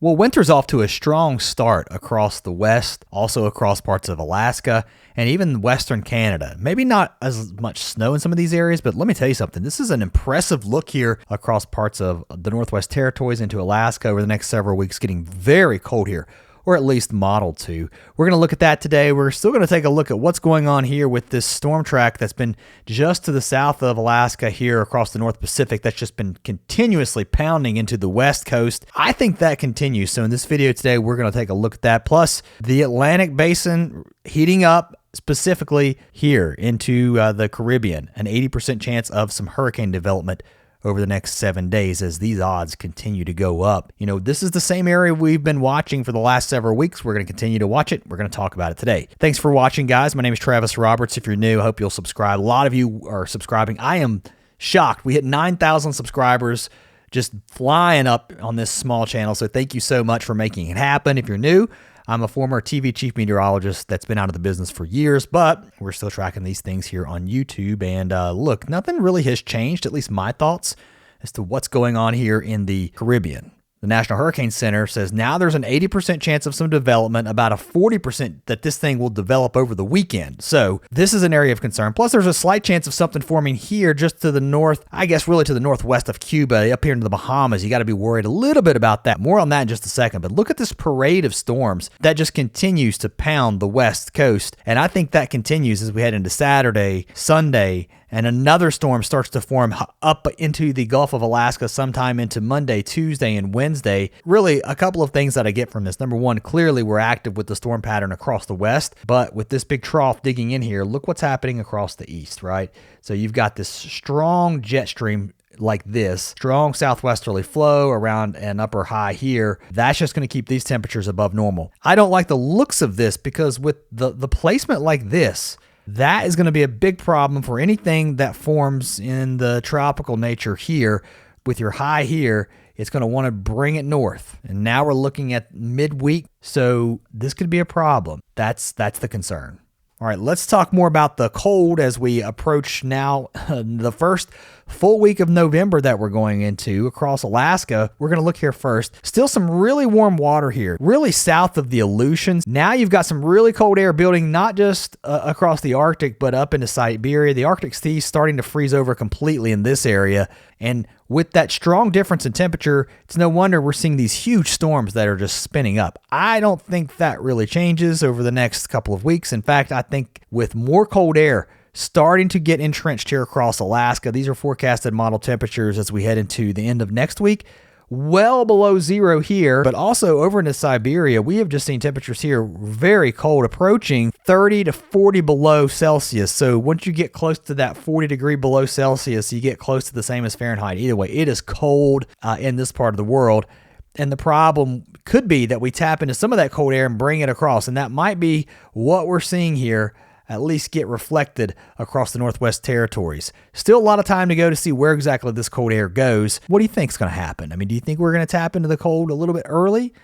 Well, winter's off to a strong start across the west, also across parts of Alaska, and even western Canada. Maybe not as much snow in some of these areas, but let me tell you something. This is an impressive look here across parts of the Northwest Territories into Alaska over the next several weeks, getting very cold here, or at least modeled to. We're going to look at that today. We're still going to take a look at what's going on here with this storm track that's been just to the south of Alaska here across the North Pacific that's just been continuously pounding into the west coast. I think that continues. So in this video today, we're going to take a look at that. Plus the Atlantic Basin heating up, specifically here into the Caribbean, an 80% chance of some hurricane development over the next 7 days as these odds continue to go up. You know, this is the same area we've been watching for the last several weeks. We're going to continue to watch it. We're going to talk about it today. Thanks for watching, guys. My name is Travis Roberts. If you're new, I hope you'll subscribe. A lot of you are subscribing. I am shocked. We hit 9,000 subscribers, just flying up on this small channel. So thank you so much for making it happen. If you're new, I'm a former TV chief meteorologist that's been out of the business for years, but we're still tracking these things here on YouTube. And look, nothing really has changed, at least my thoughts, as to what's going on here in the Caribbean. The National Hurricane Center says now there's an 80% chance of some development, about a 40% that this thing will develop over the weekend. So this is an area of concern. Plus, there's a slight chance of something forming here just to the north, I guess really to the northwest of Cuba, up here into the Bahamas. You got to be worried a little bit about that. More on that in just a second. But look at this parade of storms that just continues to pound the west coast. And I think that continues as we head into Saturday, Sunday, and another storm starts to form up into the Gulf of Alaska sometime into Monday, Tuesday, and Wednesday. Really, a couple of things that I get from this. Number one, clearly we're active with the storm pattern across the west, but with this big trough digging in here, look what's happening across the east, right? So you've got this strong jet stream like this, strong southwesterly flow around an upper high here. That's just going to keep these temperatures above normal. I don't like the looks of this because with the placement like this, that is going to be a big problem for anything that forms in the tropical nature here. With your high here, it's going to want to bring it north. And now we're looking at midweek, so this could be a problem. That's the concern. All right, let's talk more about the cold as we approach now the first full week of November that we're going into across Alaska. We're going to look here first. Still some really warm water here, really south of the Aleutians. Now you've got some really cold air building, not just across the Arctic, but up into Siberia. The Arctic Sea starting to freeze over completely in this area. And with that strong difference in temperature, it's no wonder we're seeing these huge storms that are just spinning up. I don't think that really changes over the next couple of weeks. In fact, I think with more cold air starting to get entrenched here across Alaska, these are forecasted model temperatures as we head into the end of next week. Well below zero here, but also over into Siberia, we have just seen temperatures here very cold, approaching 30 to 40 below Celsius. So once you get close to that 40 degree below Celsius, you get close to the same as Fahrenheit. Either way, it is cold in this part of the world. And the problem could be that we tap into some of that cold air and bring it across. And that might be what we're seeing here, at least get reflected across the Northwest Territories. Still a lot of time to go to see where exactly this cold air goes. What do you think is going to happen? I mean, do you think we're going to tap into the cold a little bit early?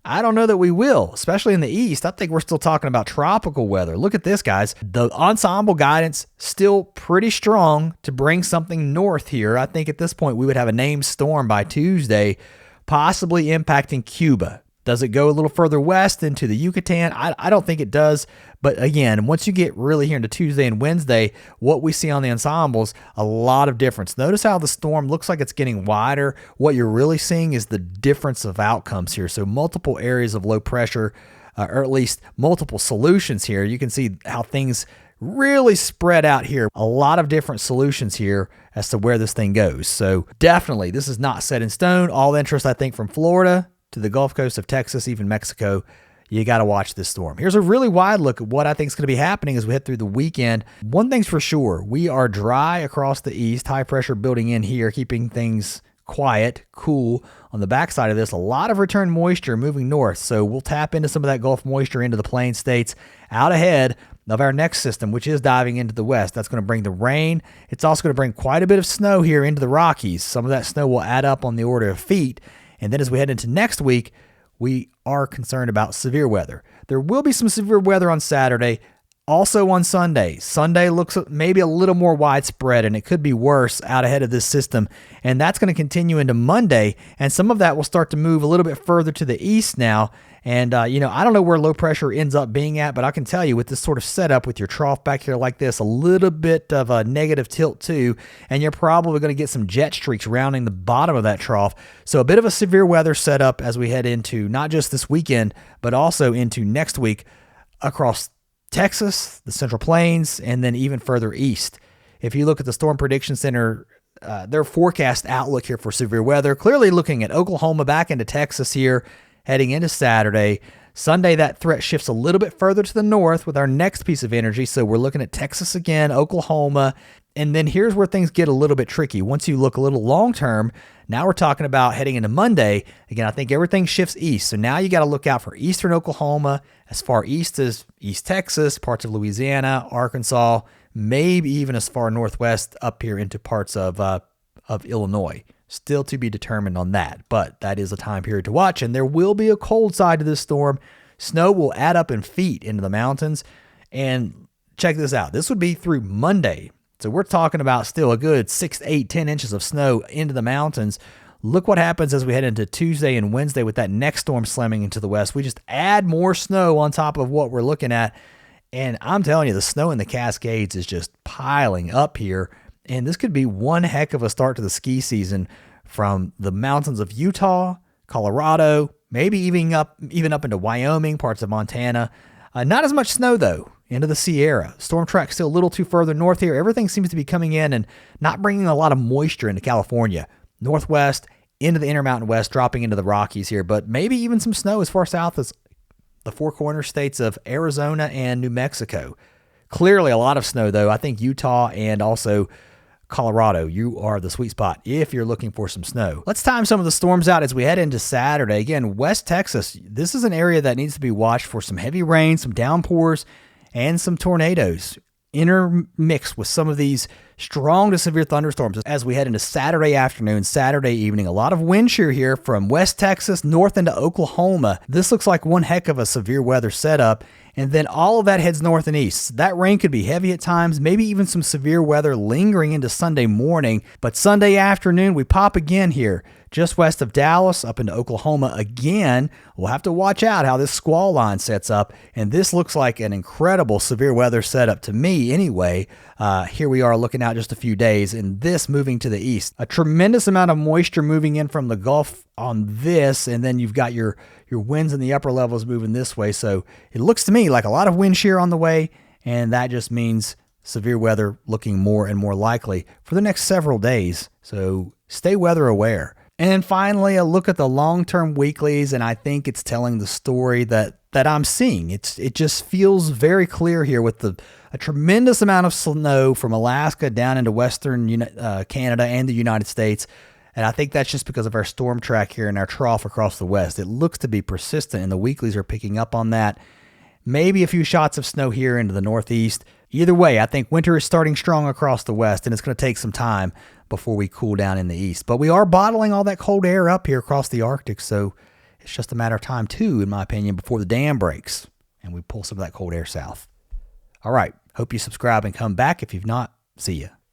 I don't know that we will, especially in the east. I think we're still talking about tropical weather. Look at this, guys. The ensemble guidance still pretty strong to bring something north here. I think at this point we would have a named storm by Tuesday, possibly impacting Cuba. Does it go a little further west into the Yucatan? I don't think it does. But again, once you get really here into Tuesday and Wednesday, what we see on the ensembles, a lot of difference. Notice how the storm looks like it's getting wider. What you're really seeing is the difference of outcomes here. So multiple areas of low pressure, or at least multiple solutions here. You can see how things really spread out here. A lot of different solutions here as to where this thing goes. So definitely, this is not set in stone. All interest, I think, from Florida to the Gulf Coast of Texas, even Mexico, you got to watch this storm. Here's a really wide look at what I think is going to be happening as we head through the weekend. One thing's for sure, we are dry across the east, high pressure building in here, keeping things quiet, cool. On the backside of this, a lot of return moisture moving north, so we'll tap into some of that Gulf moisture into the plain states out ahead of our next system, which is diving into the west. That's going to bring the rain. It's also going to bring quite a bit of snow here into the Rockies. Some of that snow will add up on the order of feet. And then as we head into next week, we are concerned about severe weather. There will be some severe weather on Saturday. Also on Sunday. Sunday looks maybe a little more widespread, and it could be worse out ahead of this system. And that's going to continue into Monday, and some of that will start to move a little bit further to the east now. And, I don't know where low pressure ends up being at, but I can tell you with this sort of setup with your trough back here like this, a little bit of a negative tilt too, and you're probably going to get some jet streaks rounding the bottom of that trough. So a bit of a severe weather setup as we head into not just this weekend, but also into next week across Texas, the Central Plains, and then even further east. If you look at the Storm Prediction Center, their forecast outlook here for severe weather, clearly looking at Oklahoma back into Texas here, heading into Saturday. Sunday, that threat shifts a little bit further to the north with our next piece of energy. So we're looking at Texas again, Oklahoma. And then here's where things get a little bit tricky. Once you look a little long term, now we're talking about heading into Monday. Again, I think everything shifts east. So now you got to look out for eastern Oklahoma, as far east as East Texas, parts of Louisiana, Arkansas, maybe even as far northwest up here into parts of Illinois. Still to be determined on that, but that is a time period to watch, and there will be a cold side to this storm. Snow will add up in feet into the mountains, and check this out. This would be through Monday, so we're talking about still a good 6, 8, 10 inches of snow into the mountains. Look what happens as we head into Tuesday and Wednesday with that next storm slamming into the west. We just add more snow on top of what we're looking at, and I'm telling you, the snow in the Cascades is just piling up here. And this could be one heck of a start to the ski season from the mountains of Utah, Colorado, maybe even up into Wyoming, parts of Montana. Not as much snow, though, into the Sierra. Storm track still a little too further north here. Everything seems to be coming in and not bringing a lot of moisture into California. Northwest, into the Intermountain West, dropping into the Rockies here. But maybe even some snow as far south as the Four Corner states of Arizona and New Mexico. Clearly a lot of snow, though. I think Utah and also Colorado, you are the sweet spot if you're looking for some snow. Let's time some of the storms out as we head into Saturday. Again, West Texas, this is an area that needs to be watched for some heavy rain, some downpours, and some tornadoes intermixed with some of these strong to severe thunderstorms as we head into Saturday afternoon, Saturday evening. A lot of wind shear here from West Texas north into Oklahoma. This looks like one heck of a severe weather setup. And then all of that heads north and east. That rain could be heavy at times, maybe even some severe weather lingering into Sunday morning. But Sunday afternoon, we pop again here, just west of Dallas, up into Oklahoma again. We'll have to watch out how this squall line sets up. And this looks like an incredible severe weather setup to me anyway. Here we are looking out just a few days, and this moving to the east. A tremendous amount of moisture moving in from the Gulf on this, and then you've got your winds in the upper levels moving this way. So it looks to me like a lot of wind shear on the way, and that just means severe weather looking more and more likely for the next several days. So stay weather aware. And finally, a look at the long-term weeklies, and I think it's telling the story that I'm seeing. It just feels very clear here with a tremendous amount of snow from Alaska down into western Canada and the United States. And I think that's just because of our storm track here and our trough across the west. It looks to be persistent, and the weeklies are picking up on that. Maybe a few shots of snow here into the northeast. Either way, I think winter is starting strong across the west, and it's going to take some time before we cool down in the east. But we are bottling all that cold air up here across the Arctic, so it's just a matter of time, too, in my opinion, before the dam breaks and we pull some of that cold air south. All right. Hope you subscribe and come back if you've not. See ya.